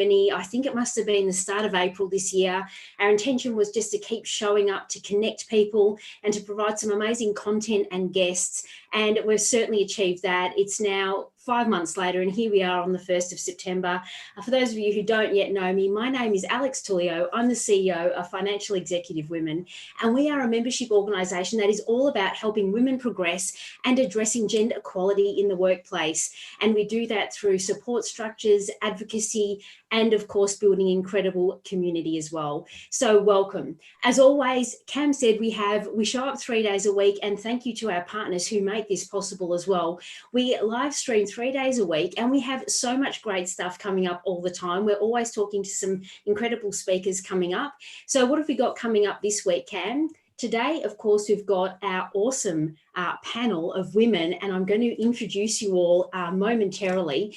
I think it must have been the start of April this year. Our intention was just to keep showing up to connect people and to provide some amazing content and guests. And we've certainly achieved that. It's now 5 months later, and here we are on the 1st of September. For those of you who don't yet know me, my name is Alex Tullio. I'm the CEO of Financial Executive Women, and we are a membership organisation that is all about helping women progress and addressing gender equality in the workplace. And we do that through support structures, advocacy, and of course, building incredible community as well. So welcome. As always, Cam said we show up 3 days a week, and thank you to our partners who make this possible as well. We live stream 3 days a week, and we have so much great stuff coming up all the time. We're always talking to some incredible speakers coming up. So what have we got coming up this week, Cam? Today, of course, we've got our awesome panel of women, and I'm going to introduce you all momentarily.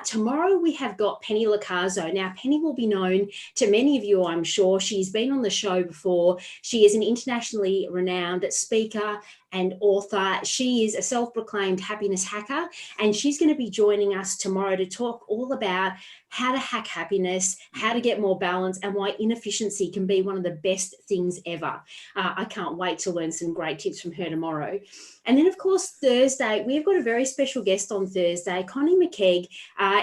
Tomorrow, we have got Penny Lacazo. Now, Penny will be known to many of you, I'm sure. She's been on the show before. She is an internationally renowned speaker and author. She is a self-proclaimed happiness hacker, and she's going to be joining us tomorrow to talk all about how to hack happiness, how to get more balance, and why inefficiency can be one of the best things ever. I can't wait to learn some great tips from her tomorrow. And then, of course, Thursday, we've got a very special guest on Thursday. Connie McKeag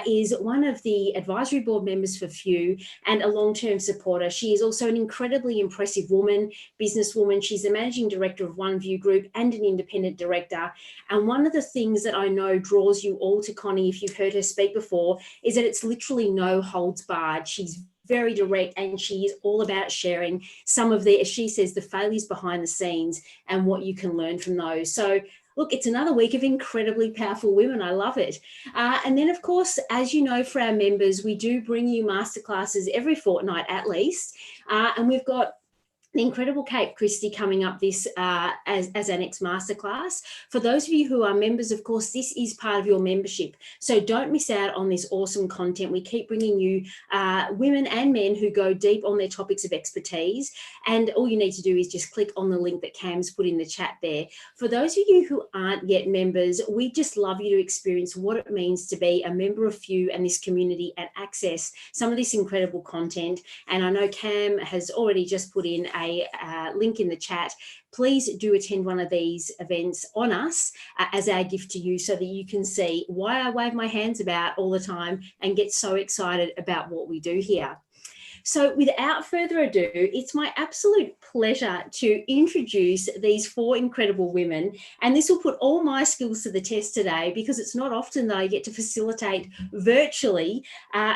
is one of the advisory board members for Few and a long-term supporter. She is also an incredibly impressive woman, businesswoman. She's the managing director of One View Group and an independent director. And one of the things that I know draws you all to Connie, if you've heard her speak before, is that it's literally no holds barred. She's very direct, and she is all about sharing some of the, as she says, the failures behind the scenes and what you can learn from those. So look, it's another week of incredibly powerful women. I love it. And then, of course, as you know, for our members, we do bring you masterclasses every fortnight at least. And we've got the incredible Kate Christie coming up this as our next masterclass. For those of you who are members, of course, this is part of your membership. So don't miss out on this awesome content. We keep bringing you women and men who go deep on their topics of expertise. And all you need to do is just click on the link that Cam's put in the chat there. For those of you who aren't yet members, we just love you to experience what it means to be a member of Few and this community and access some of this incredible content. And I know Cam has already just put in a link in the chat. Please do attend one of these events on us as our gift to you, so that you can see why I wave my hands about all the time and get so excited about what we do here. So without further ado, it's my absolute pleasure to introduce these 4 incredible women. And this will put all my skills to the test today, because it's not often that I get to facilitate virtually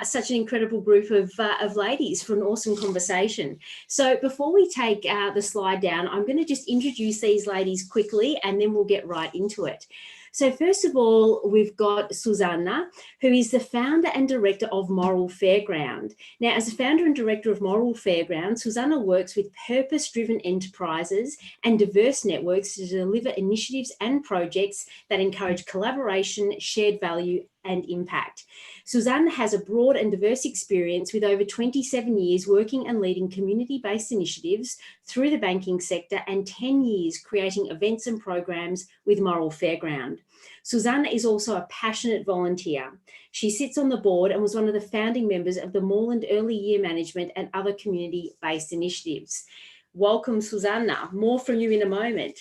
such an incredible group of ladies for an awesome conversation. So before we take the slide down, I'm going to just introduce these ladies quickly, and then we'll get right into it. So first of all, we've got Susana, who is the founder and director of Moral Fairground. Now, as a founder and director of Moral Fairground, Susana works with purpose-driven enterprises and diverse networks to deliver initiatives and projects that encourage collaboration, shared value, and impact. Susana has a broad and diverse experience with over 27 years working and leading community-based initiatives through the banking sector, and 10 years creating events and programs with Moral Fairground. Susana is also a passionate volunteer. She sits on the board and was one of the founding members of the Moreland Early Year Management and other community-based initiatives. Welcome, Susana. More from you in a moment.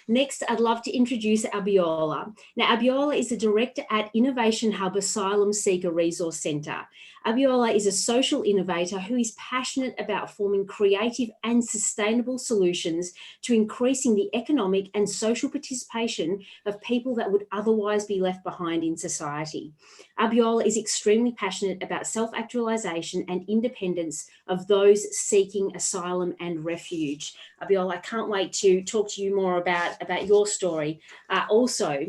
Next, I'd love to introduce Abiola. Now, Abiola is the director at Innovation Hub Asylum Seeker Resource Centre. Abiola is a social innovator who is passionate about forming creative and sustainable solutions to increasing the economic and social participation of people that would otherwise be left behind in society. Abiola is extremely passionate about self-actualisation and independence of those seeking asylum and refuge. Abiola, I can't wait to talk to you more about your story also.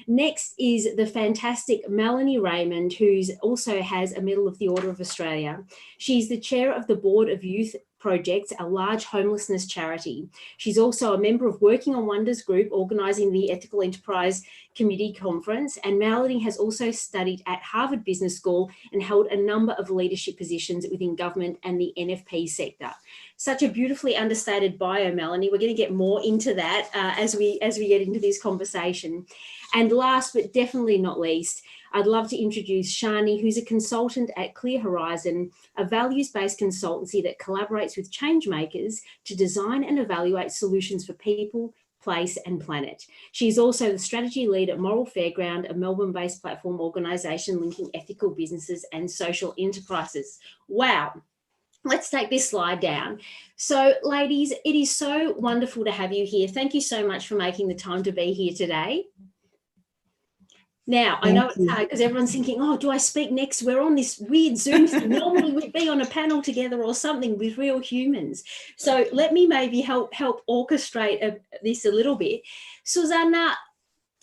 Next is the fantastic Melanie Raymond, who also has a Medal of the Order of Australia. She's the chair of the Board of Youth Projects, a large homelessness charity. She's also a member of Working on Wonders group, organising the Ethical Enterprise Committee Conference, and Melanie has also studied at Harvard Business School and held a number of leadership positions within government and the NFP sector. Such a beautifully understated bio, Melanie. We're going to get more into that as we get into this conversation. And last but definitely not least, I'd love to introduce Shani, who's a consultant at Clear Horizon, a values-based consultancy that collaborates with change makers to design and evaluate solutions for people, place and planet. She's also the strategy lead at Moral Fairground, a Melbourne-based platform organisation linking ethical businesses and social enterprises. Wow. Let's take this slide down. So, ladies, it is so wonderful to have you here. Thank you so much for making the time to be here today. Now, I know it's hard because everyone's thinking, oh, do I speak next? We're on this weird Zoom thing. Normally we'd be on a panel together or something with real humans. So let me maybe help orchestrate this a little bit. Susana,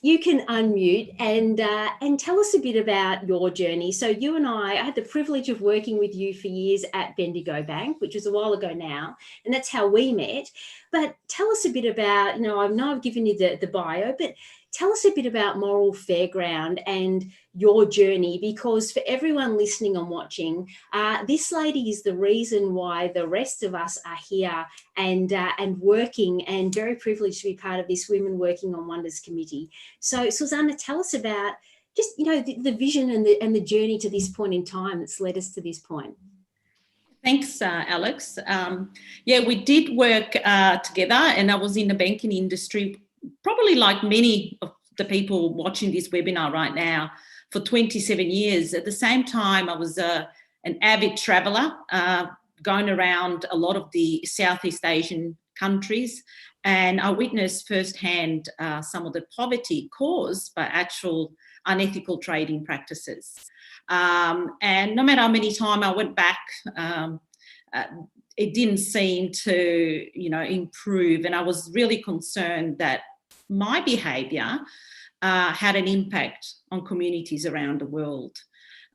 you can unmute and tell us a bit about your journey. So you and I had the privilege of working with you for years at Bendigo Bank, which was a while ago now, and that's how we met. But tell us a bit about, I know I've given you the bio, but tell us a bit about Moral Fairground and your journey, because for everyone listening and watching, this lady is the reason why the rest of us are here and working, and very privileged to be part of this Women Working on Wonders committee. So Susana, tell us about just, the vision and the journey to this point in time that's led us to this point. Thanks, Alex. Yeah, we did work together, and I was in the banking industry, probably like many of the people watching this webinar right now, for 27 years. At the same time, I was an avid traveller, going around a lot of the Southeast Asian countries, and I witnessed firsthand some of the poverty caused by actual unethical trading practices. And no matter how many times I went back, it didn't seem to, improve. And I was really concerned that my behaviour had an impact on communities around the world.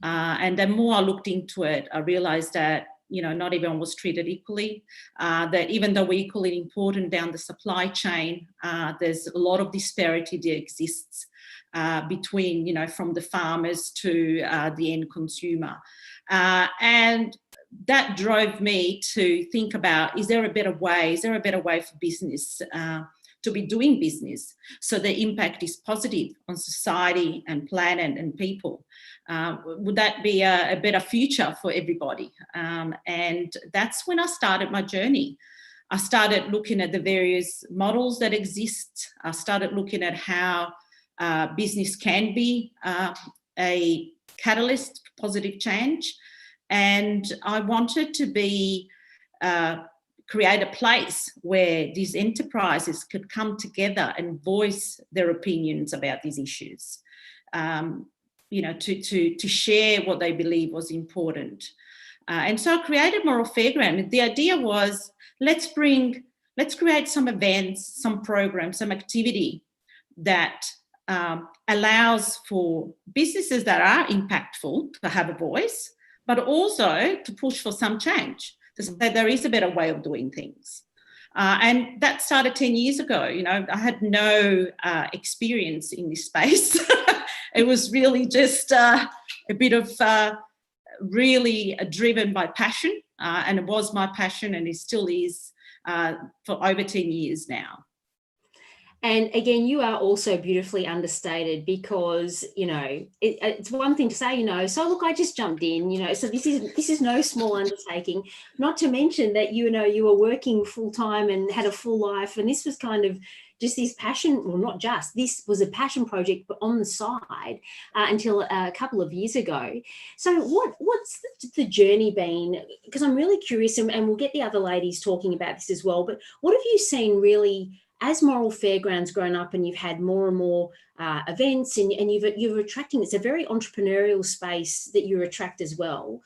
And the more I looked into it, I realised that, not everyone was treated equally, that even though we're equally important down the supply chain, there's a lot of disparity that exists between, from the farmers to the end consumer. And that drove me to think about, is there a better way for business to be doing business so the impact is positive on society and planet and people? Would that be a better future for everybody? And that's when I started my journey. I started looking at the various models that exist. I started looking at how business can be a catalyst for positive change. And I wanted to create a place where these enterprises could come together and voice their opinions about these issues, to share what they believe was important. And so I created Moral Fairground. The idea was, let's create some events, some programs, some activity that allows for businesses that are impactful to have a voice, but also to push for some change, to say there is a better way of doing things. And that started 10 years ago. I had no experience in this space. It was really just a bit of really driven by passion, and it was my passion, and it still is for over 10 years now. And again, you are also beautifully understated, because, it's one thing to say, so look, I just jumped in, so this is no small undertaking, not to mention that, you were working full time and had a full life. And this was kind of just this passion, well, not just, this was a passion project, but on the side until a couple of years ago. So what's the journey been? Because I'm really curious, and we'll get the other ladies talking about this as well, but what have you seen really as Moral Fairground's grown up and you've had more and more events and you're attracting, it's a very entrepreneurial space that you attract as well.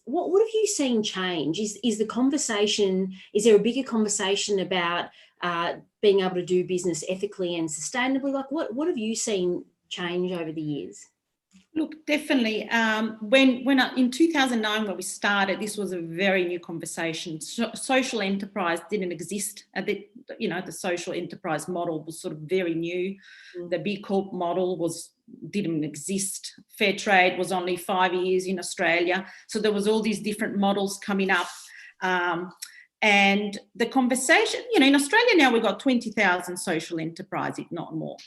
What have you seen change? Is the conversation, is there a bigger conversation about being able to do business ethically and sustainably? Like what have you seen change over the years? Look, definitely. In 2009, when we started, this was a very new conversation. Social enterprise didn't exist. The social enterprise model was sort of very new. The B Corp model didn't exist. Fair trade was only 5 years in Australia. So there was all these different models coming up. And the conversation, in Australia now we've got 20,000 social enterprise, if not more.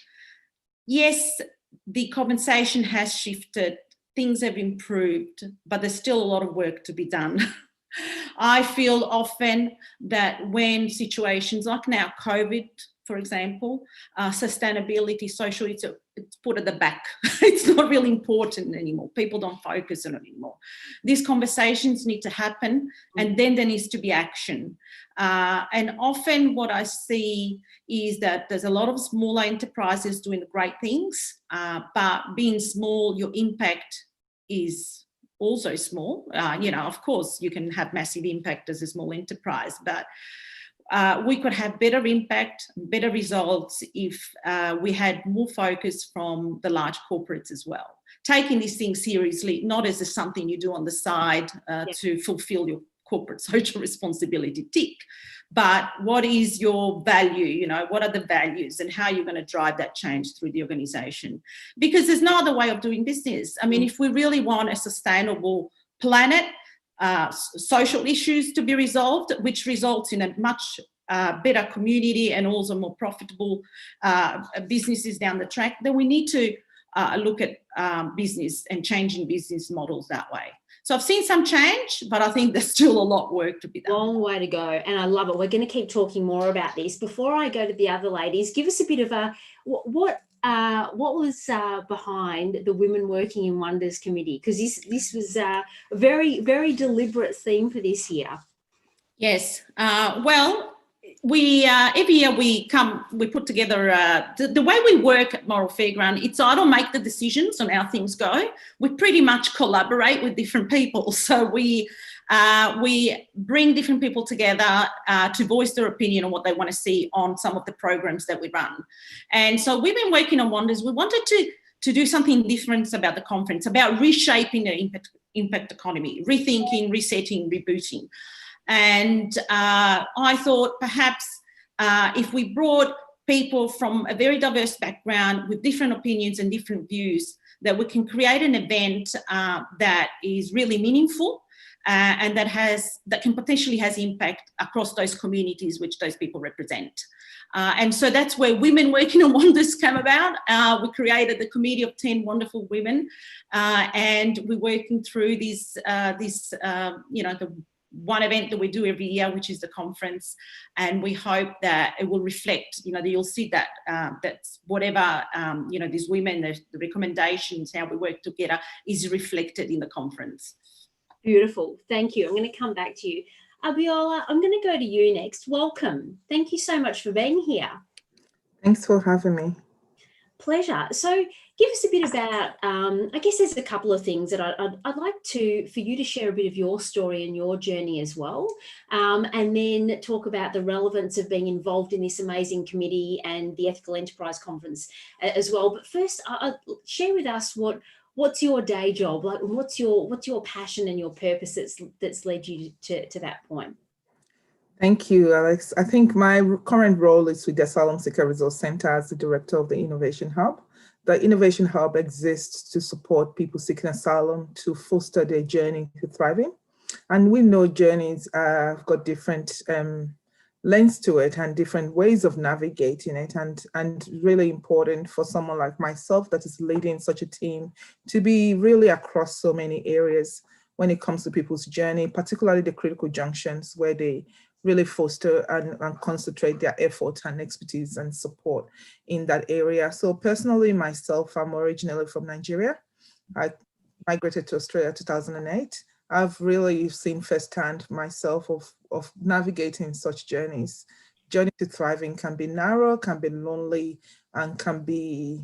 Yes, the conversation has shifted, things have improved, but there's still a lot of work to be done. I feel often that when situations like now, COVID, for example, sustainability, social, it's put at the back. It's not really important anymore. People don't focus on it anymore. These conversations need to happen, and then there needs to be action. And often what I see is that there's a lot of smaller enterprises doing great things, but being small, your impact is also small. Of course, you can have massive impact as a small enterprise, but we could have better impact, better results if we had more focus from the large corporates as well. Taking these things seriously, not as something you do on the side to fulfill your corporate social responsibility tick, but what is your value? What are the values and how you're going to drive that change through the organization? Because there's no other way of doing business. I mean, if we really want a sustainable planet, social issues to be resolved, which results in a much better community and also more profitable businesses down the track, then we need to look at business and changing business models that way. So I've seen some change, but I think there's still a lot of work to be done. Long way to go, and I love it. We're going to keep talking more about this. Before I go to the other ladies, give us a bit of a what was behind the Women Working in Wonders committee? Because this was a very, very deliberate theme for this year. Yes. Well, we every year we put together the way we work at Moral Fairground. It's I don't make the decisions on how things go. We pretty much collaborate with different people. So we bring different people together to voice their opinion on what they want to see on some of the programs that we run. And so we've been working on Wonders. We wanted to do something different about the conference, about reshaping the impact economy, rethinking, resetting, rebooting. And I thought perhaps if we brought people from a very diverse background with different opinions and different views, that we can create an event that is really meaningful and that can potentially has impact across those communities which those people represent. And so that's where Women Working on Wonders came about. We created the committee of 10 wonderful women, and we're working through the one event that we do every year, which is the conference, and we hope that it will reflect, that you'll see that that's whatever, these women, the recommendations, how we work together is reflected in the conference. Beautiful. Thank you. I'm going to come back to you. Abiola, I'm going to go to you next. Welcome. Thank you so much for being here. Thanks for having me. Pleasure. So give us a bit about, I guess there's a couple of things that I'd like for you to share a bit of your story and your journey as well, and then talk about the relevance of being involved in this amazing committee and the Ethical Enterprise Conference as well. But first, share with us what's your day job, like what's your passion and your purpose that's led you to that point. Thank you, Alex. I think my current role is with the Asylum Seeker Resource Center as the director of the Innovation Hub. The Innovation Hub exists to support people seeking asylum to foster their journey to thriving. And we know journeys have got different lengths to it and different ways of navigating it, and really important for someone like myself that is leading such a team to be really across so many areas when it comes to people's journey, particularly the critical junctions where they really foster and concentrate their effort and expertise and support in that area. So personally, myself, I'm originally from Nigeria. I migrated to Australia in 2008. I've really seen firsthand myself of navigating such journeys. Journey to thriving can be narrow, can be lonely, and can be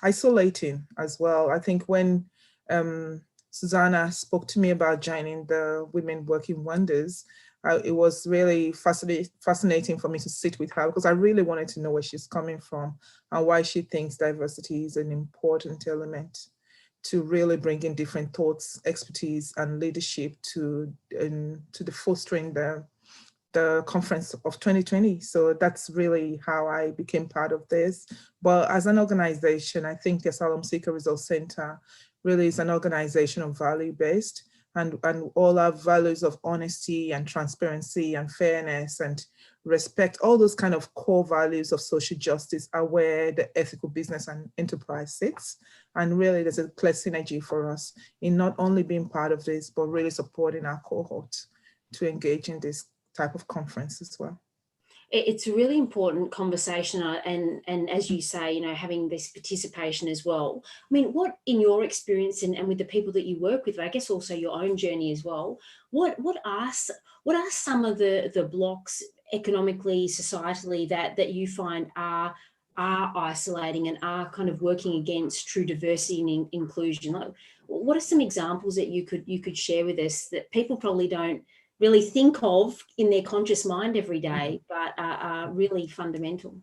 isolating as well. I think when Susana spoke to me about joining the Women Working Wonders, it was really fascinating for me to sit with her because I really wanted to know where she's coming from and why she thinks diversity is an important element to really bring in different thoughts, expertise, and leadership to the fostering the conference of 2020. So that's really how I became part of this. But as an organization, I think the Asylum Seeker Resource Center really is an organization of value-based. and all our values of honesty and transparency and fairness and respect, all those kind of core values of social justice are where the ethical business and enterprise sits. And really there's a clear synergy for us in not only being part of this, but really supporting our cohorts to engage in this type of conference as well. It's a really important conversation, and as you say, you know, having this participation as well. I mean, what in your experience and with the people that you work with, I guess also your own journey as well, what are some of the blocks economically, societally that you find are isolating and are kind of working against true diversity and inclusion? Like, what are some examples that you could share with us that people probably don't really think of in their conscious mind every day, but are really fundamental?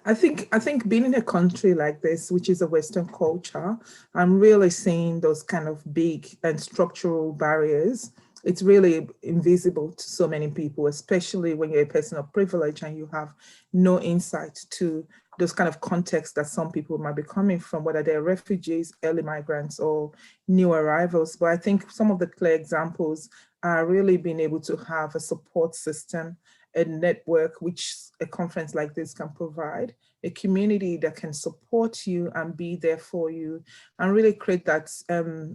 I think being in a country like this, which is a Western culture, I'm really seeing those kind of big and structural barriers. It's really invisible to so many people, especially when you're a person of privilege and you have no insight to those kind of contexts that some people might be coming from, whether they're refugees, early migrants, or new arrivals. But I think some of the clear examples are really being able to have a support system, a network, which a conference like this can provide, a community that can support you and be there for you, and really create that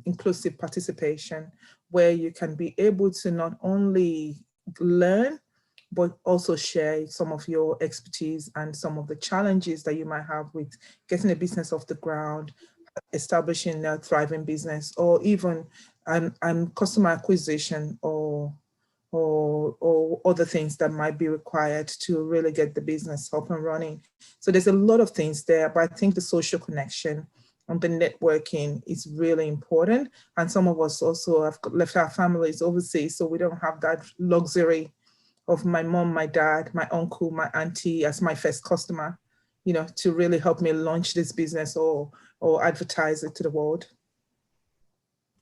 inclusive participation where you can be able to not only learn, but also share some of your expertise and some of the challenges that you might have with getting a business off the ground, establishing a thriving business, or even customer acquisition or other things that might be required to really get the business up and running. So there's a lot of things there, but I think the social connection and the networking is really important. And some of us also have left our families overseas, so we don't have that luxury of my mom, my dad, my uncle, my auntie as my first customer, you know, to really help me launch this business or advertise it to the world.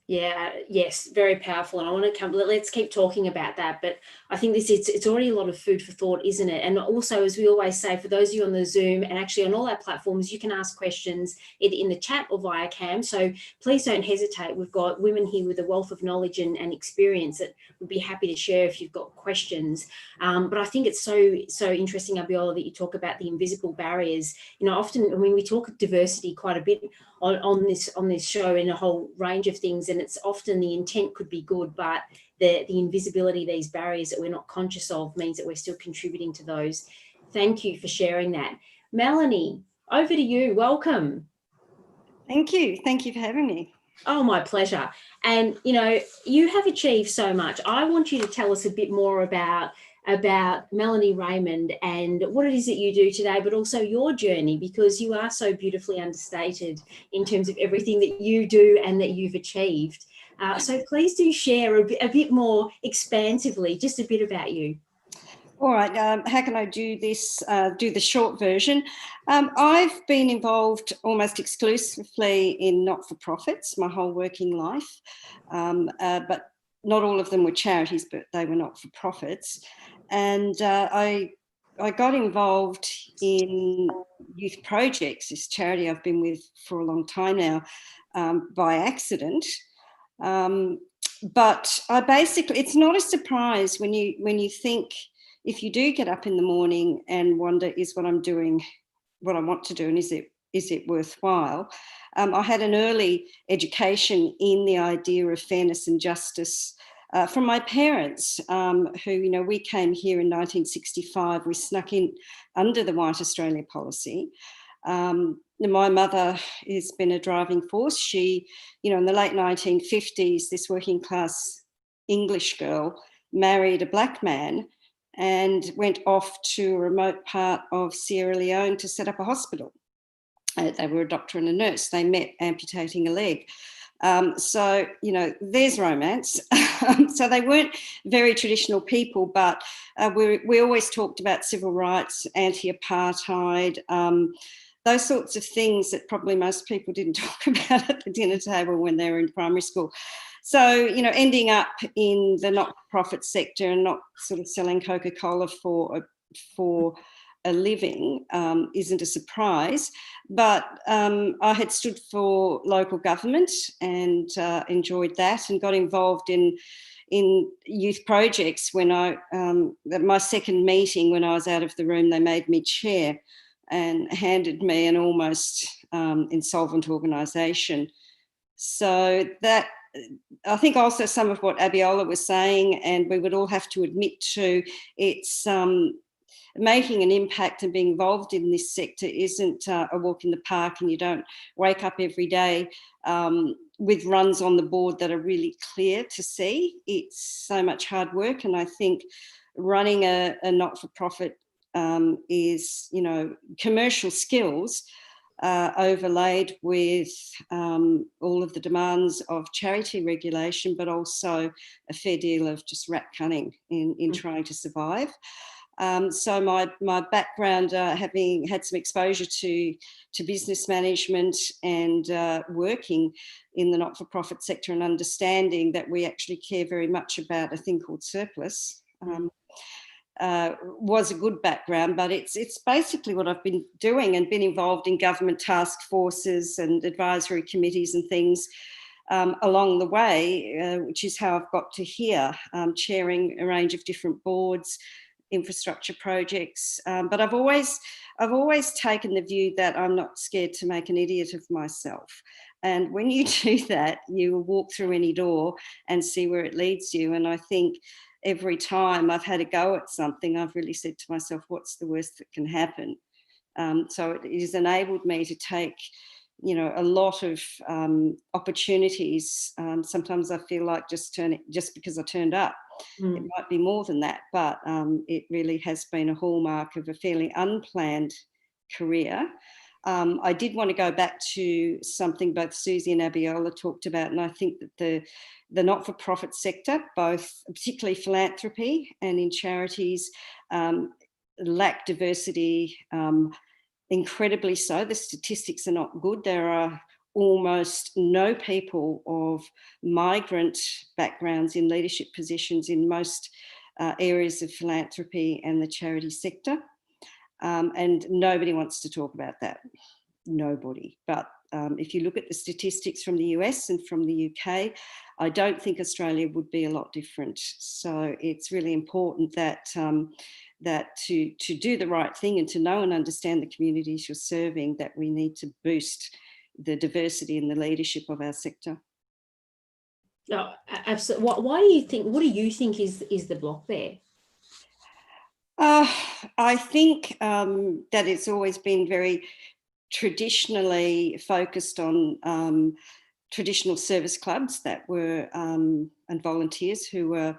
Yeah, yes, very powerful. And I want to let's keep talking about that. But I think it's already a lot of food for thought, isn't it? And also, as we always say, for those of you on the Zoom and actually on all our platforms, you can ask questions either in the chat or via cam. So please don't hesitate. We've got women here with a wealth of knowledge and experience that would be happy to share if you've got questions. But I think it's so interesting, Abiola, that you talk about the invisible barriers. You know, often when we talk diversity quite a bit on this show in a whole range of things, and it's often the intent could be good, but the invisibility, these barriers that we're not conscious of, means that we're still contributing to those. Thank you for sharing that. Melanie, over to you. Welcome. Thank you for having me. Oh, my pleasure. And you know, you have achieved so much. I want you to tell us a bit more about Melanie Raymond and what it is that you do today, but also your journey, because you are so beautifully understated in terms of everything that you do and that you've achieved. So please do share a bit more expansively, just a bit about you. All right, how can I do this, do the short version? I've been involved almost exclusively in not-for-profits my whole working life, but not all of them were charities, but they were not-for-profits. And I got involved in youth projects, this charity I've been with for a long time now, by accident. But I basically, it's not a surprise when you think, if you do get up in the morning and wonder, is what I'm doing what I want to do, and is it worthwhile? I had an early education in the idea of fairness and justice from my parents, who, you know, we came here in 1965. We snuck in under the White Australia policy. My mother has been a driving force. She, you know, in the late 1950s, this working class English girl married a black man and went off to a remote part of Sierra Leone to set up a hospital. They were a doctor and a nurse. They met amputating a leg. So, you know, there's romance. So they weren't very traditional people, but we always talked about civil rights, anti-apartheid, those sorts of things that probably most people didn't talk about at the dinner table when they were in primary school. So, you know, ending up in the not-for-profit sector and not sort of selling Coca-Cola for a living isn't a surprise, but I had stood for local government and enjoyed that, and got involved in youth projects when at my second meeting, when I was out of the room, they made me chair and handed me an almost insolvent organisation. So that, I think also some of what Abiola was saying, and we would all have to admit to, it's making an impact and being involved in this sector isn't a walk in the park, and you don't wake up every day with runs on the board that are really clear to see. It's so much hard work, and I think running a not-for-profit is, you know, commercial skills overlaid with all of the demands of charity regulation, but also a fair deal of just rat cunning in trying to survive. So my background, having had some exposure to business management and working in the not-for-profit sector, and understanding that we actually care very much about a thing called surplus, was a good background. But it's basically what I've been doing, and been involved in government task forces and advisory committees and things along the way, which is how I've got to here, chairing a range of different boards, infrastructure projects, but I've always taken the view that I'm not scared to make an idiot of myself. And when you do that, you will walk through any door and see where it leads you. And I think every time I've had a go at something, I've really said to myself, what's the worst that can happen? So it has enabled me to take, you know, a lot of opportunities. Sometimes I feel like just because I turned up. It might be more than that, but it really has been a hallmark of a fairly unplanned career. I did want to go back to something both Susie and Abiola talked about, and I think that the not-for-profit sector, both particularly philanthropy and in charities, lack diversity, incredibly so. The statistics are not good. There are almost no people of migrant backgrounds in leadership positions in most areas of philanthropy and the charity sector. And nobody wants to talk about that. Nobody. But if you look at the statistics from the US and from the UK, I don't think Australia would be a lot different. So it's really important that to do the right thing and to know and understand the communities you're serving, that we need to boost the diversity and the leadership of our sector. No, absolutely. What do you think is the block there? I think that it's always been very traditionally focused on traditional service clubs that were and volunteers who were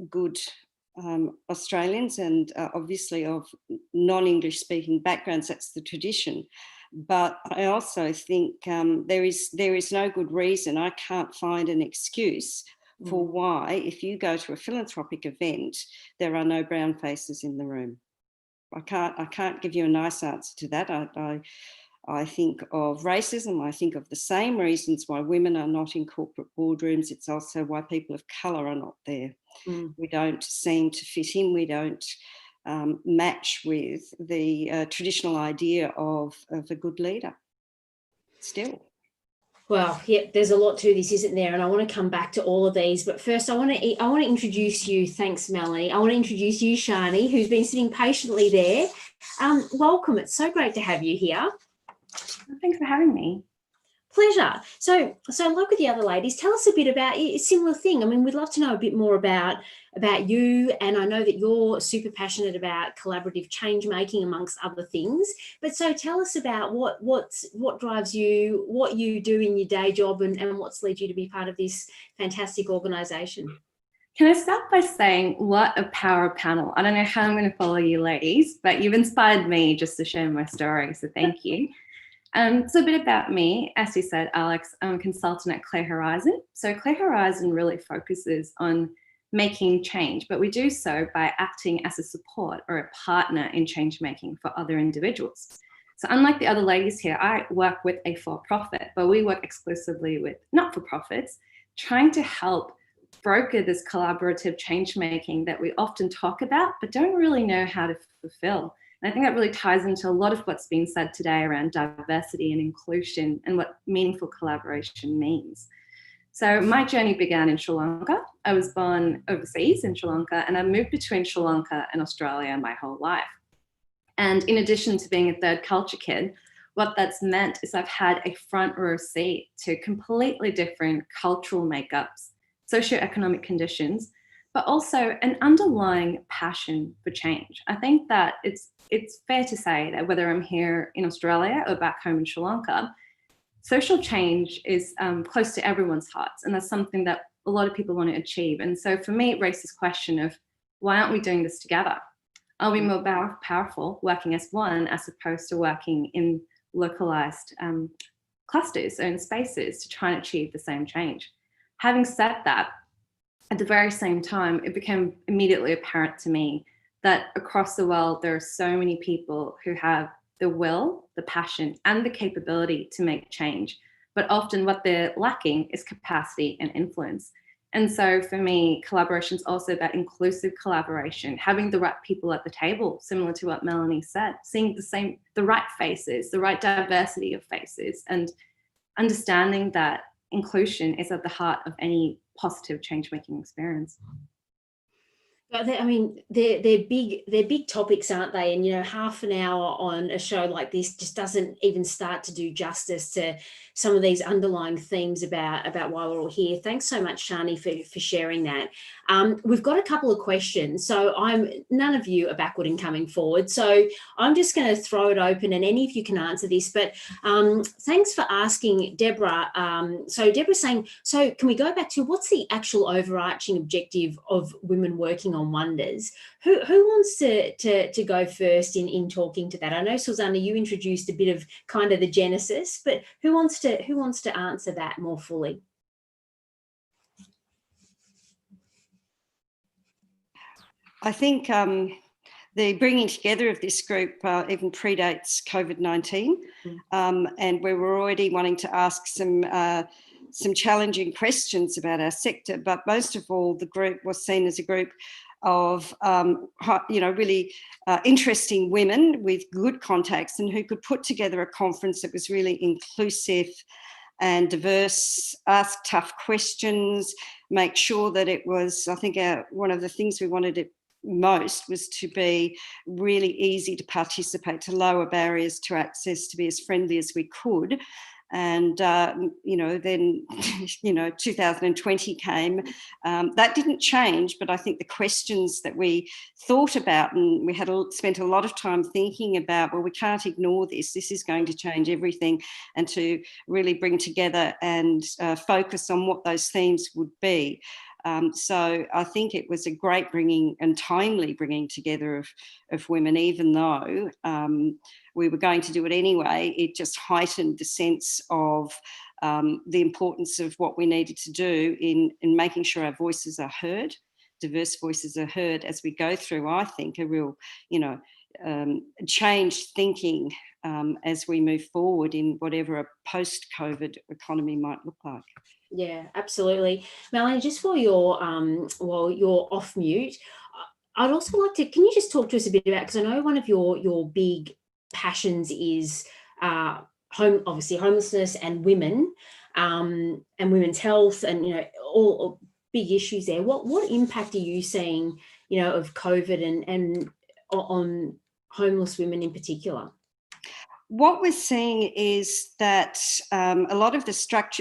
good Australians, and obviously of non-English speaking backgrounds. That's the tradition. But I also think there is no good reason. I can't find an excuse for why, if you go to a philanthropic event, there are no brown faces in the room. I can't give you a nice answer to that. I think of racism. I think of the same reasons why women are not in corporate boardrooms. It's also why people of colour are not there. We don't seem to fit in. We don't match with the traditional idea of a good leader still. Well, yeah, there's a lot to this, isn't there? And I want to come back to all of these. But first, I want to introduce you. Thanks, Melanie. I want to introduce you, Shani, who's been sitting patiently there. Welcome. It's so great to have you here. Thanks for having me. Pleasure. So like with the other ladies, tell us a bit about a similar thing. I mean, we'd love to know a bit more about you, and I know that you're super passionate about collaborative change making amongst other things. But so tell us about what drives you, what you do in your day job, and what's led you to be part of this fantastic organisation. Can I start by saying what a power panel? I don't know how I'm going to follow you ladies, but you've inspired me just to share my story. So thank you. So a bit about me, as you said, Alex, I'm a consultant at Clear Horizon. So Clear Horizon really focuses on making change, but we do so by acting as a support or a partner in change making for other individuals. So unlike the other ladies here, I work with a for-profit, but we work exclusively with not-for-profits, trying to help broker this collaborative change making that we often talk about, but don't really know how to fulfill. And I think that really ties into a lot of what's been said today around diversity and inclusion and what meaningful collaboration means. So my journey began in Sri Lanka. I was born overseas in Sri Lanka, and I moved between Sri Lanka and Australia my whole life. And in addition to being a third culture kid, what that's meant is I've had a front row seat to completely different cultural makeups, socioeconomic conditions, but also an underlying passion for change. I think that it's fair to say that whether I'm here in Australia or back home in Sri Lanka, social change is close to everyone's hearts. And that's something that a lot of people want to achieve. And so for me, it raised this question of, why aren't we doing this together? Are we more powerful working as one as opposed to working in localized clusters and spaces to try and achieve the same change? Having said that, at the very same time, it became immediately apparent to me that across the world, there are so many people who have the will, the passion, and the capability to make change. But often what they're lacking is capacity and influence. And so for me, collaboration is also about inclusive collaboration, having the right people at the table, similar to what Melanie said, seeing the right faces, the right diversity of faces, and understanding that inclusion is at the heart of any positive change-making experience. I mean, they're big topics, aren't they? And, you know, half an hour on a show like this just doesn't even start to do justice to some of these underlying themes about why we're all here. Thanks so much, Shani, for sharing that. We've got a couple of questions. So none of you are backward in coming forward. So I'm just going to throw it open and any of you can answer this. But thanks for asking, Deborah. So Deborah's saying, so can we go back to what's the actual overarching objective of women working on wonders? Who wants to go first in talking to that? I know, Susana, you introduced a bit of kind of the genesis, but who wants to answer that more fully? I think the bringing together of this group even predates COVID-19, and we were already wanting to ask some challenging questions about our sector, but most of all, the group was seen as a group of really interesting women with good contacts and who could put together a conference that was really inclusive and diverse, ask tough questions, make sure that it was, I think one of the things we wanted it most was to be really easy to participate, to lower barriers to access, to be as friendly as we could. And, then, 2020 came. That didn't change, but I think the questions that we thought about, and we had spent a lot of time thinking about, well, we can't ignore this. This is going to change everything, and to really bring together and focus on what those themes would be. So I think it was a great timely bringing together of women, even though we were going to do it anyway. It just heightened the sense of the importance of what we needed to do in making sure our voices are heard, diverse voices are heard as we go through, I think, a real, changed thinking as we move forward in whatever a post-COVID economy might look like. Yeah, absolutely. Melanie, just for your while you're off mute, I'd also like to, can you just talk to us a bit about, because I know one of your big passions is obviously homelessness and women and women's health, and all big issues there. What impact are you seeing of COVID and on homeless women in particular? What we're seeing is that a lot of the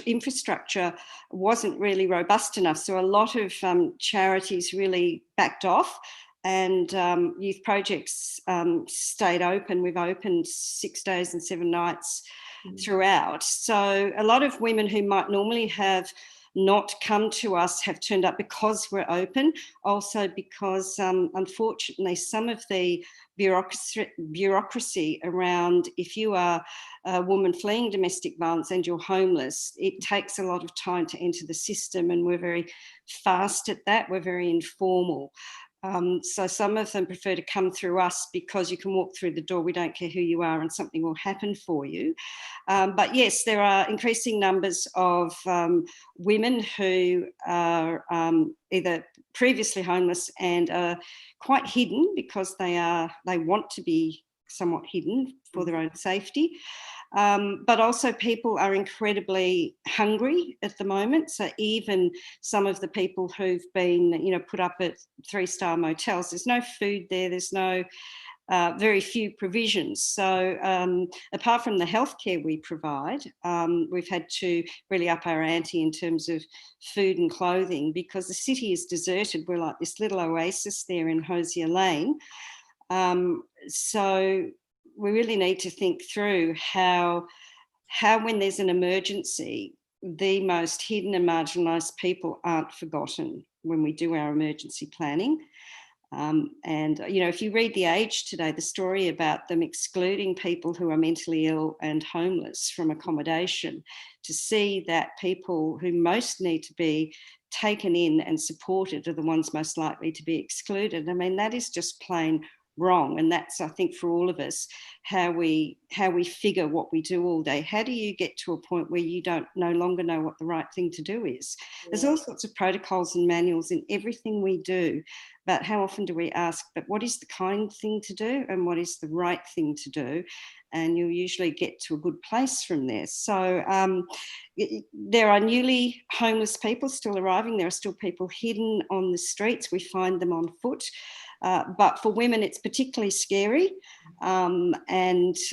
infrastructure wasn't really robust enough. So a lot of charities really backed off, and youth projects stayed open. We've opened 6 days and 7 nights throughout. So a lot of women who might normally have not come to us have turned up because we're open, also because unfortunately some of the bureaucracy around, if you are a woman fleeing domestic violence and you're homeless, it takes a lot of time to enter the system, and we're very fast at that. We're very informal. So some of them prefer to come through us because you can walk through the door, we don't care who you are, and something will happen for you. But yes, there are increasing numbers of women who are either previously homeless and are quite hidden because they want to be somewhat hidden for their own safety. But also people are incredibly hungry at the moment. So even some of the people who've been, put up at 3-star motels, there's no food there, there's no very few provisions. So apart from the healthcare we provide, we've had to really up our ante in terms of food and clothing, because the city is deserted. We're like this little oasis there in Hosier Lane. So we really need to think through how when there's an emergency, the most hidden and marginalised people aren't forgotten when we do our emergency planning. And, if you read The Age today, the story about them excluding people who are mentally ill and homeless from accommodation, to see that people who most need to be taken in and supported are the ones most likely to be excluded. I mean, that is just plain wrong. And that's, I think, for all of us, how we figure what we do all day. How do you get to a point where you no longer know what the right thing to do is? Yeah. There's all sorts of protocols and manuals in everything we do, but how often do we ask, but what is the kind thing to do and what is the right thing to do? And you'll usually get to a good place from there. So there are newly homeless people still arriving. There are still people hidden on the streets. We find them on foot. But for women, it's particularly scary. And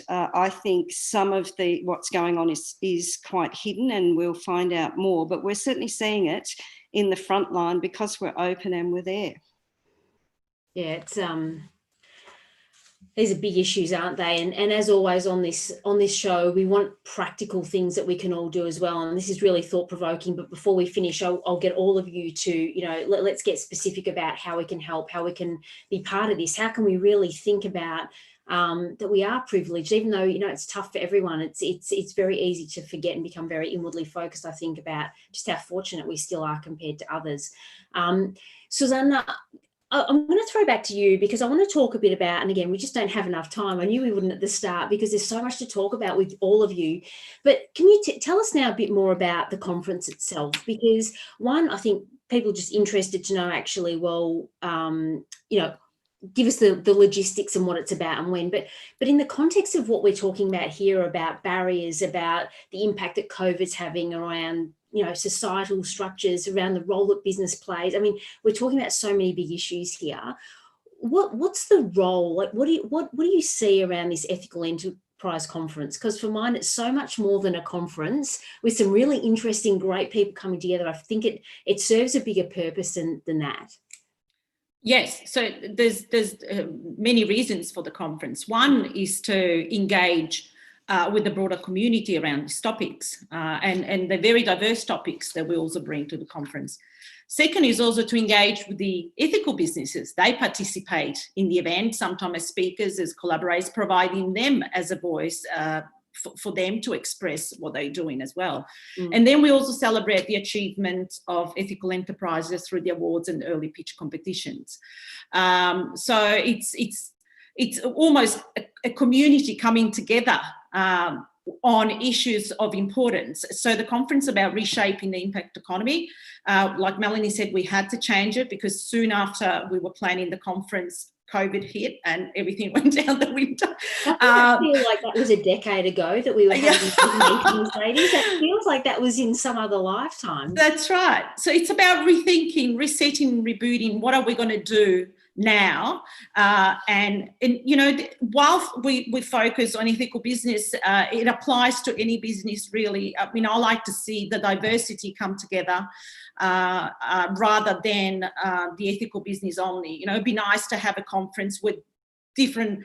I think some of what's going on is quite hidden, and we'll find out more. But we're certainly seeing it in the front line because we're open and we're there. Yeah, it's these are big issues, aren't they? And as always on this show, we want practical things that we can all do as well. And this is really thought-provoking. But before we finish, I'll get all of you to, let's get specific about how we can help, how we can be part of this. How can we really think about that we are privileged, even though, it's tough for everyone. It's very easy to forget and become very inwardly focused, I think, about just how fortunate we still are compared to others. Susana, I'm going to throw back to you, because I want to talk a bit about, and again, we just don't have enough time. I knew we wouldn't at the start, because there's so much to talk about with all of you. But can you tell us now a bit more about the conference itself? Because one, I think people are just interested to know actually, well, give us the logistics and what it's about and when. But in the context of what we're talking about here, about barriers, about the impact that COVID's having around societal structures, around the role that business plays. I mean, we're talking about so many big issues here. What's the role? Like, what do you see around this ethical enterprise conference? Because for mine, it's so much more than a conference with some really interesting, great people coming together. I think it serves a bigger purpose than that. Yes, so there's many reasons for the conference. One is to engage with the broader community around these topics and the very diverse topics that we also bring to the conference. Second is also to engage with the ethical businesses. They participate in the event, sometimes as speakers, as collaborators, providing them as a voice for them to express what they're doing as well. And then we also celebrate the achievement of ethical enterprises through the awards and early pitch competitions. So it's almost a community coming together on issues of importance. So the conference about reshaping the impact economy, like Melanie said, we had to change it because soon after we were planning the conference, COVID hit and everything went down the window. I feel like that was a decade ago that we were having meetings, ladies. That feels like that was in some other lifetime. That's right. So it's about rethinking, resetting, rebooting. What are we going to do now? And while we focus on ethical business, it applies to any business really. I mean, I like to see the diversity come together rather than the ethical business only. It'd be nice to have a conference with different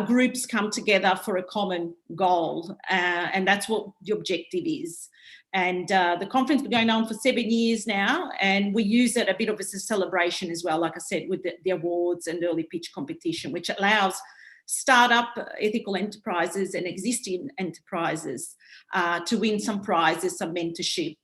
groups come together for a common goal, and that's what the objective is. And the conference has been going on for 7 years now, and we use it a bit of as a celebration as well, like I said, with the awards and early pitch competition, which allows startup ethical enterprises and existing enterprises to win some prizes, some mentorship,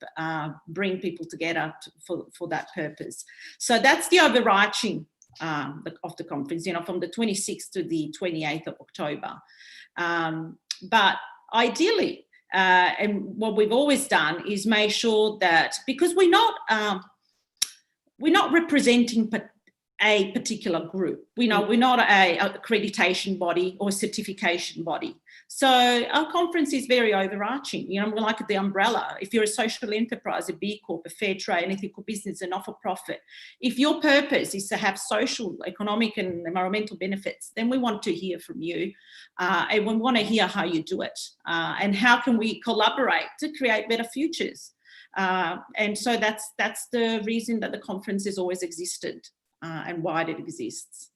bring people together for that purpose. So that's the overarching of the conference, from the 26th to the 28th of October. But ideally, and what we've always done is make sure that, because we're not representing a particular group. We're not a accreditation body or certification body. So our conference is very overarching. You know, we're like the umbrella. If you're a social enterprise, a B Corp, a fair trade, an ethical business, a not-for-profit, if your purpose is to have social, economic and environmental benefits, then we want to hear from you. And we want to hear how you do it and how can we collaborate to create better futures. And so that's the reason that the conference has always existed and why it exists.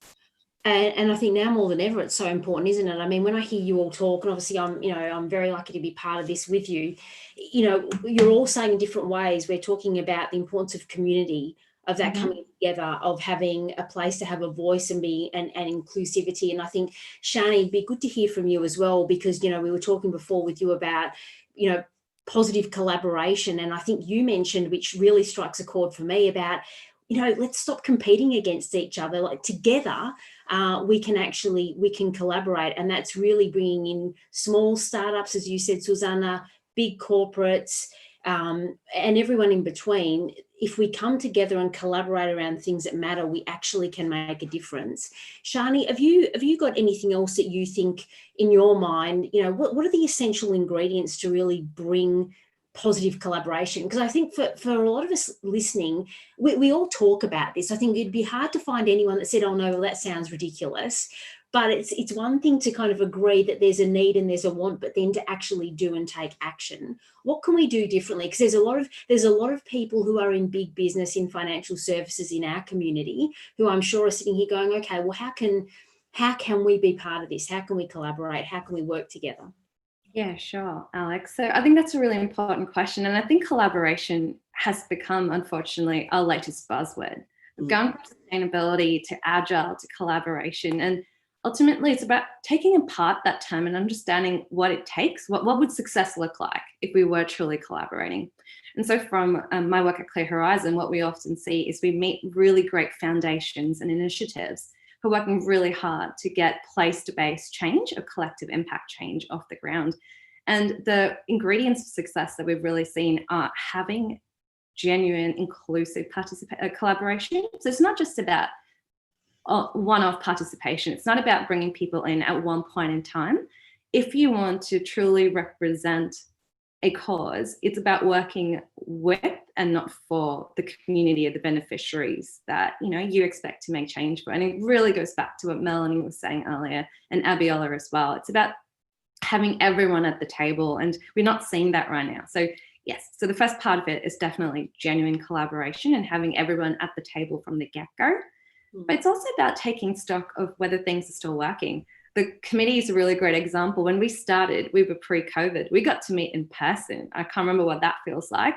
And I think now more than ever, it's so important, isn't it? I mean, when I hear you all talk, and obviously I'm very lucky to be part of this with you, you know, you're all saying in different ways, we're talking about the importance of community, of that coming together, of having a place to have a voice and inclusivity. And I think, Shani, it'd be good to hear from you as well, because, you know, we were talking before with you about, you know, positive collaboration. And I think you mentioned, which really strikes a chord for me, about, you know, let's stop competing against each other. Like, together, we can collaborate. And that's really bringing in small startups, as you said, Susana, big corporates, and everyone in between. If we come together and collaborate around things that matter, we actually can make a difference. Shani, have you got anything else that you think in your mind, you know, what are the essential ingredients to really bring positive collaboration? Because I think for a lot of us listening, we all talk about this. I think it'd be hard to find anyone that said, oh no, well, that sounds ridiculous. But it's one thing to kind of agree that there's a need and there's a want, but then to actually do and take action. What can we do differently? Because there's a lot of people who are in big business, in financial services in our community, who I'm sure are sitting here going, okay, well, how can we be part of this? How can we collaborate? How can we work together? Yeah, sure, Alex. So I think that's a really important question. And I think collaboration has become, unfortunately, our latest buzzword. We've gone from sustainability to agile to collaboration. And ultimately, it's about taking apart that term and understanding what it takes. What would success look like if we were truly collaborating? And so from my work at Clear Horizon, what we often see is we meet really great foundations and initiatives who are working really hard to get place-based change, or collective impact change, off the ground. And the ingredients of success that we've really seen are having genuine, inclusive collaboration. So it's not just about one-off participation. It's not about bringing people in at one point in time. If you want to truly represent a cause, it's about working with and not for the community of the beneficiaries that, you know, you expect to make change for. And it really goes back to what Melanie was saying earlier, and Abiola as well. It's about having everyone at the table, and we're not seeing that right now. So yes, so the first part of it is definitely genuine collaboration and having everyone at the table from the get-go. But it's also about taking stock of whether things are still working. The committee is a really great example. When we started, we were pre-COVID. We got to meet in person. I can't remember what that feels like.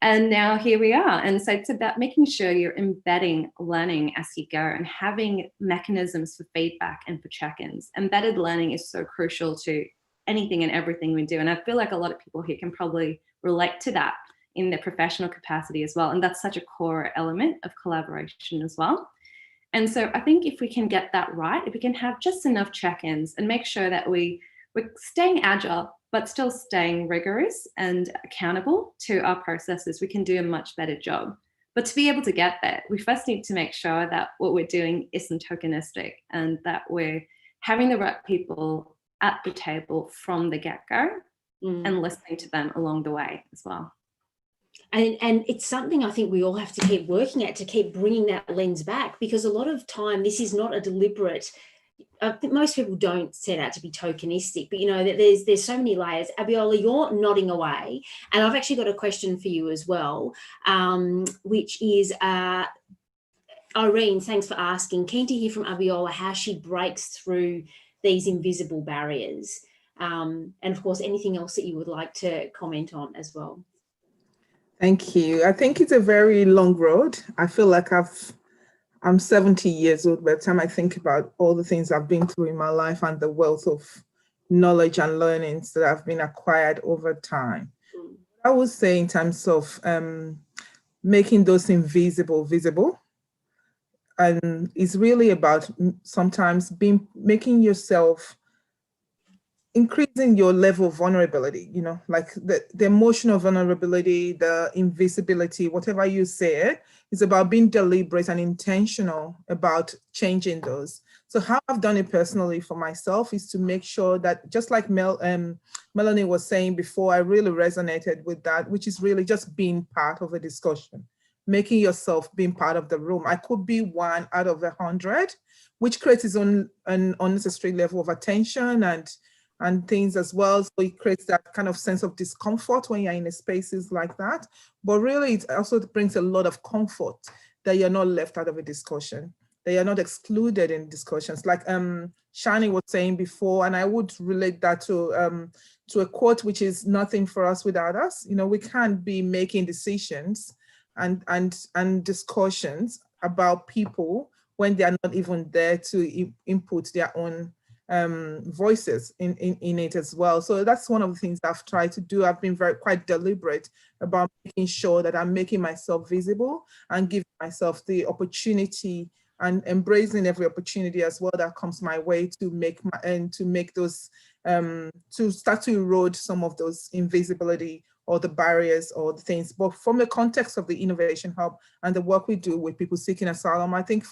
And now here we are. And so it's about making sure you're embedding learning as you go and having mechanisms for feedback and for check-ins. Embedded learning is so crucial to anything and everything we do. And I feel like a lot of people here can probably relate to that in their professional capacity as well. And that's such a core element of collaboration as well. And so I think if we can get that right, if we can have just enough check-ins and make sure that we're staying agile, but still staying rigorous and accountable to our processes, we can do a much better job. But to be able to get there, we first need to make sure that what we're doing isn't tokenistic and that we're having the right people at the table from the get-go and listening to them along the way as well. And it's something I think we all have to keep working at, to keep bringing that lens back, because a lot of time this is not a deliberate, I think most people don't set out to be tokenistic, but you know that there's so many layers. Abiola, you're nodding away, and I've actually got a question for you as well, which is Irene, thanks for asking. Keen to hear from Abiola how she breaks through these invisible barriers, and of course anything else that you would like to comment on as well. Thank you. I think it's a very long road. I feel like I'm 70 years old by the time I think about all the things I've been through in my life and the wealth of knowledge and learnings that have been acquired over time. I would say in terms of making those invisible visible, and it's really about sometimes making yourself increasing your level of vulnerability, you know, like the emotional vulnerability, the invisibility, whatever you say, is about being deliberate and intentional about changing those. So how I've done it personally for myself is to make sure that, just like Melanie was saying before, I really resonated with that, which is really just being part of a discussion, making yourself being part of the room. I could be 1 out of 100, which creates its own an unnecessary level of attention and things as well. So it creates that kind of sense of discomfort when you're in spaces like that. But really, it also brings a lot of comfort that you're not left out of a discussion, that you're not excluded in discussions. Like Shani was saying before, and I would relate that to a quote, which is nothing for us without us. You know, we can't be making decisions and discussions about people when they are not even there to input their own voices in it as well. So that's one of the things I've tried to do. I've been quite deliberate about making sure that I'm making myself visible and giving myself the opportunity and embracing every opportunity as well that comes my way to make those to start to erode some of those invisibility or the barriers or the things. But from the context of the Innovation Hub and the work we do with people seeking asylum, I think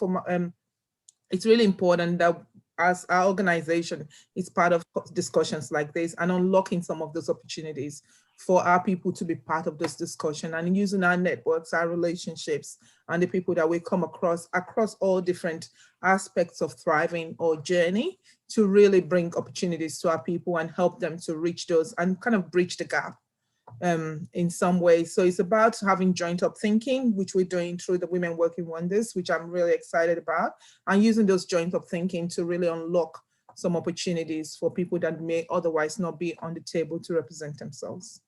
it's really important that as our organization is part of discussions like this and unlocking some of those opportunities for our people to be part of this discussion and using our networks, our relationships, and the people that we come across all different aspects of thriving or journey to really bring opportunities to our people and help them to reach those and kind of bridge the gap in some way. So it's about having joint up thinking, which we're doing through the Women Working Wonders, which I'm really excited about, and using those joint up thinking to really unlock some opportunities for people that may otherwise not be on the table to represent themselves.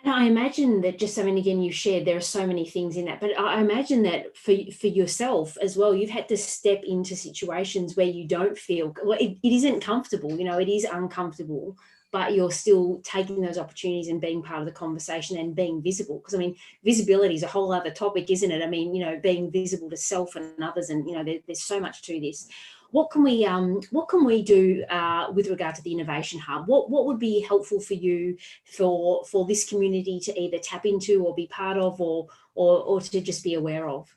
And I imagine that, just, I mean, again, you shared there are so many things in that, but I imagine that for yourself as well, you've had to step into situations where you don't feel, well, it isn't comfortable, you know, it is uncomfortable, but you're still taking those opportunities and being part of the conversation and being visible. Because I mean, visibility is a whole other topic, isn't it? I mean, you know, being visible to self and others, and, you know, there's so much to this. What can we do with regard to the Innovation Hub? What would be helpful for you for this community to either tap into or be part of, or to just be aware of?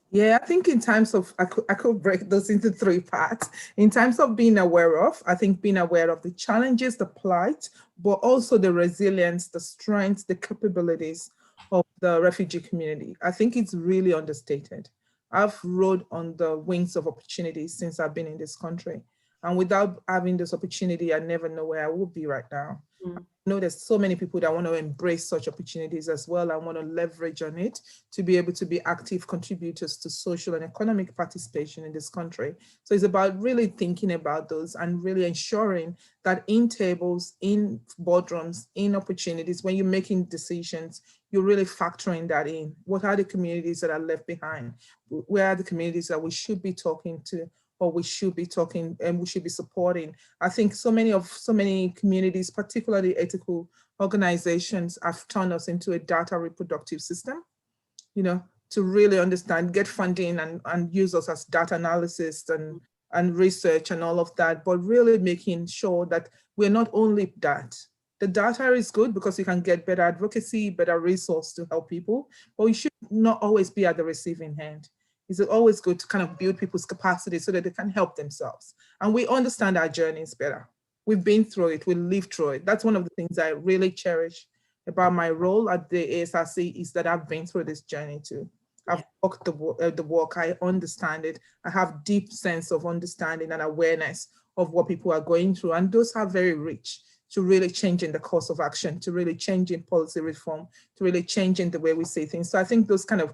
Yeah, I think in terms of, I could break those into 3 parts. In terms of being aware of, I think being aware of the challenges, the plight, but also the resilience, the strength, the capabilities of the refugee community. I think it's really understated. I've rode on the wings of opportunities since I've been in this country. And without having this opportunity, I never know where I would be right now. I know there's so many people that want to embrace such opportunities as well and want to leverage on it to be able to be active contributors to social and economic participation in this country. So it's about really thinking about those and really ensuring that in tables, in boardrooms, in opportunities, when you're making decisions, you're really factoring that in. What are the communities that are left behind? Where are the communities that we should be talking to, or we should be talking and we should be supporting? I think so many communities, particularly ethical organizations, have turned us into a data reproductive system, you know, to really understand, get funding and use us as data analysis and research and all of that, but really making sure that we're not only that. The data is good because you can get better advocacy, better resource to help people, but we should not always be at the receiving end. It's always good to kind of build people's capacity so that they can help themselves. And we understand our journeys better. We've been through it, we lived through it. That's one of the things I really cherish about my role at the ASRC, is that I've been through this journey too. I've walked the walk, I understand it. I have deep sense of understanding and awareness of what people are going through. And those are very rich to really changing the course of action, to really changing policy reform, to really changing the way we say things. So I think those kind of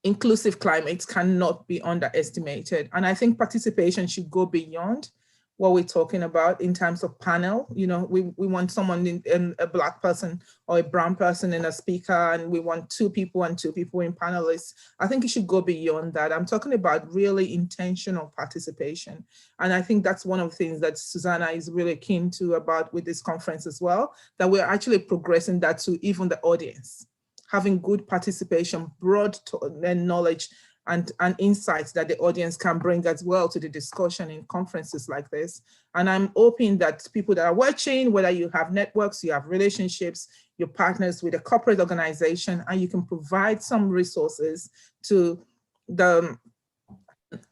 inclusive climates cannot be underestimated. And I think participation should go beyond what we're talking about in terms of panel. You know, we want someone in a Black person or a brown person in a speaker, and we want 2 people and 2 people in panelists. I think it should go beyond that. I'm talking about really intentional participation. And I think that's one of the things that Susana is really keen to about with this conference as well, that we're actually progressing that to even the audience, having good participation, broad knowledge and insights that the audience can bring as well to the discussion in conferences like this. And I'm hoping that people that are watching, whether you have networks, you have relationships, you're partners with a corporate organization, and you can provide some resources to the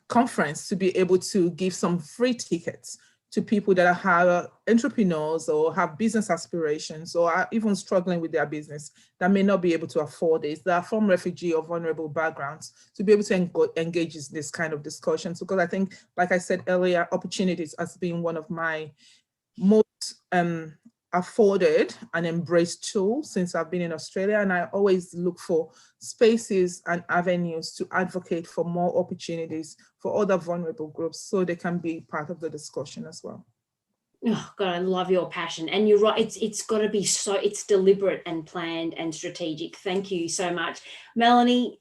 conference to be able to give some free tickets to people that are entrepreneurs or have business aspirations or are even struggling with their business that may not be able to afford it, that are from refugee or vulnerable backgrounds, to be able to engage in this kind of discussions. Because I think, like I said earlier, opportunities has been one of my most afforded and embraced tools since I've been in Australia. And I always look for spaces and avenues to advocate for more opportunities for other vulnerable groups so they can be part of the discussion as well. Oh God, I love your passion. And you're right, it's got to be it's deliberate and planned and strategic. Thank you so much. Melanie,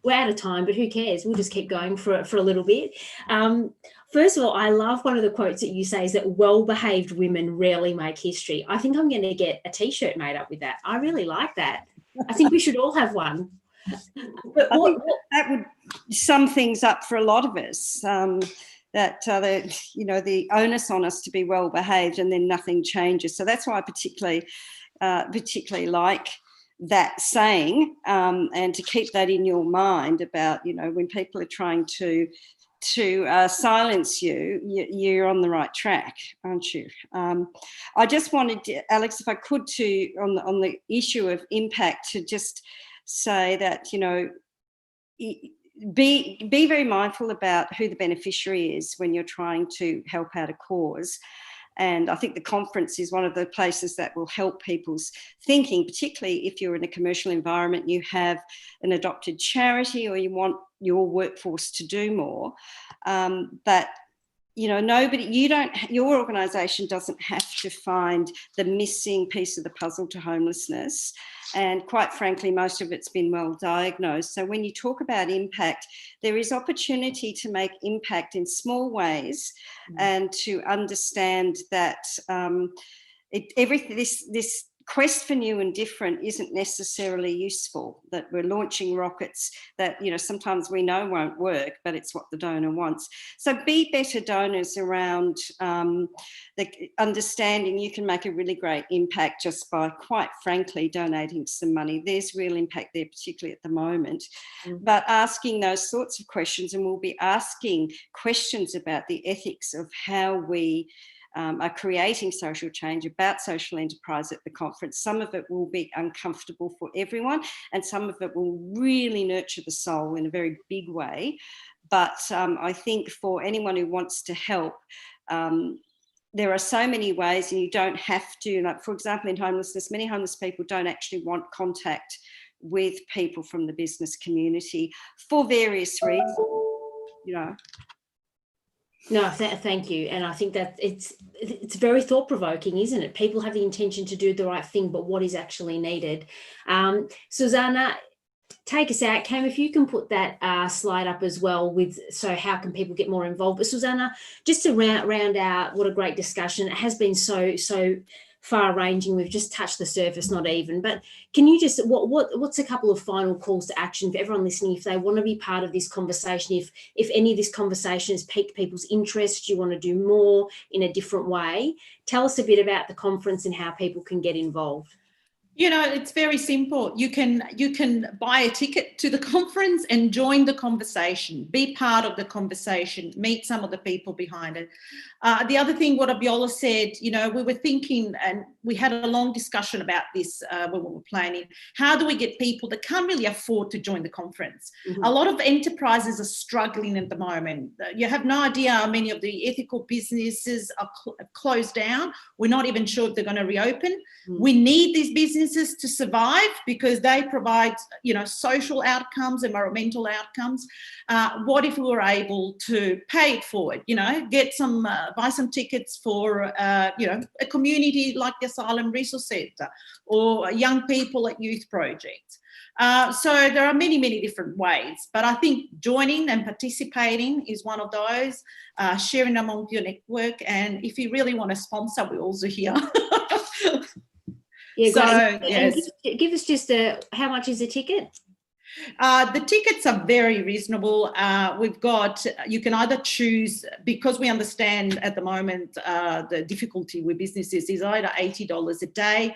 we're out of time, but who cares? We'll just keep going for a little bit. First of all, I love one of the quotes that you say is that well-behaved women rarely make history. I think I'm going to get a t-shirt made up with that. I really like that. I think we should all have one. But that would sum things up for a lot of us. The onus on us to be well behaved, and then nothing changes. So that's why I particularly like that saying, and to keep that in your mind about, when people are trying to silence you, you're on the right track, aren't you? I just wanted to, Alex, if I could, on the issue of impact, to just say that, be very mindful about who the beneficiary is when you're trying to help out a cause. And I think the conference is one of the places that will help people's thinking, particularly if you're in a commercial environment, you have an adopted charity, or you want your workforce to do more. But your organisation doesn't have to find the missing piece of the puzzle to homelessness. And quite frankly, most of it's been well diagnosed. So when you talk about impact, there is opportunity to make impact in small ways, and to understand that this quest for new and different isn't necessarily useful, that we're launching rockets that, sometimes we know won't work, but it's what the donor wants. So be better donors around the understanding you can make a really great impact just by, quite frankly, donating some money. There's real impact there, particularly at the moment. But asking those sorts of questions, and we'll be asking questions about the ethics of how we are creating social change, about social enterprise at the conference. Some of it will be uncomfortable for everyone, and some of it will really nurture the soul in a very big way. But I think for anyone who wants to help, there are so many ways, and you don't have to, like, for example, in homelessness, many homeless people don't actually want contact with people from the business community for various reasons, No, thank you. And I think that it's very thought-provoking, isn't it? People have the intention to do the right thing, but what is actually needed? Susana, take us out. Cam, if you can put that slide up as well, so how can people get more involved? But Susana, just to round out, what a great discussion. It has been so far-ranging. We've just touched the surface, not even. But can you just, what's a couple of final calls to action for everyone listening if they want to be part of this conversation? If any of this conversation has piqued people's interest, you want to do more in a different way, tell us a bit about the conference and how people can get involved. It's very simple. You can buy a ticket to the conference and join the conversation, be part of the conversation, meet some of the people behind it. The other thing, what Abiola said, we were thinking, and we had a long discussion about this when we were planning, how do we get people that can't really afford to join the conference? A lot of enterprises are struggling at the moment. You have no idea how many of the ethical businesses are closed down. We're not even sure if they're going to reopen. We need these businesses to survive because they provide, social outcomes, environmental outcomes. What if we were able to pay it forward? Get some, buy some tickets for, a community like the Asylum Resource Centre or young people at youth projects. So there are many, many different ways, but I think joining and participating is one of those, sharing among your network. And if you really want to sponsor, we're also here. Yeah, so, great. yes. And give us just how much is a ticket? The tickets are very reasonable. You can either choose, because we understand at the moment the difficulty with businesses is either $80 a day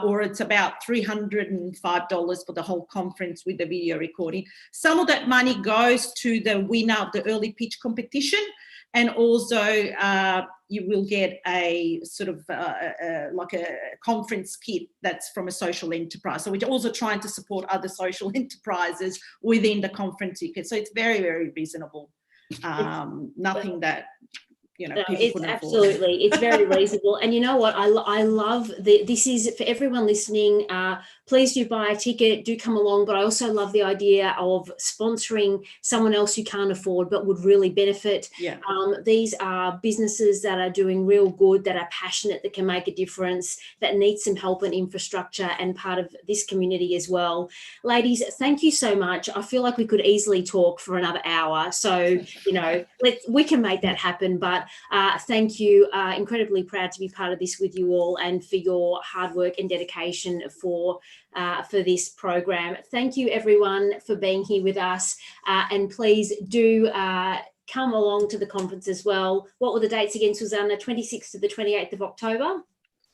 or it's about $305 for the whole conference with the video recording. Some of that money goes to the winner of the early pitch competition, and also you will get a sort of like a conference kit that's from a social enterprise. So we're also trying to support other social enterprises within the conference ticket. So it's very, very reasonable. Nothing that, you know, people it's couldn't absolutely afford. It's very reasonable. And you know what, I love this is for everyone listening. Please do buy a ticket, do come along, but I also love the idea of sponsoring someone else who can't afford but would really benefit. Yeah. These are businesses that are doing real good, that are passionate, that can make a difference, that need some help and infrastructure, and part of this community as well. Ladies, thank you so much. I feel like we could easily talk for another hour, so you know, we can make that happen. But thank you. Incredibly proud to be part of this with you all, and for your hard work and dedication for this program. Thank you everyone for being here with us, and please do come along to the conference as well. What were the dates again, Susana? 26th to the 28th of October?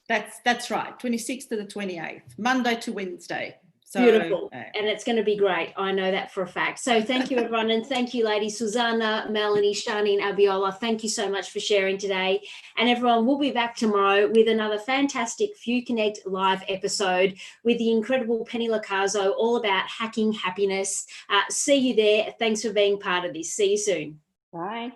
That's right, 26th to the 28th, Monday to Wednesday. So, beautiful. And it's going to be great. I know that for a fact. So thank you, everyone. And thank you, ladies. Susana, Melanie, Shani, and Abiola, thank you so much for sharing today. And everyone, we'll be back tomorrow with another fantastic Few Connect live episode with the incredible Penny Lacazo, all about hacking happiness. See you there. Thanks for being part of this. See you soon. Bye.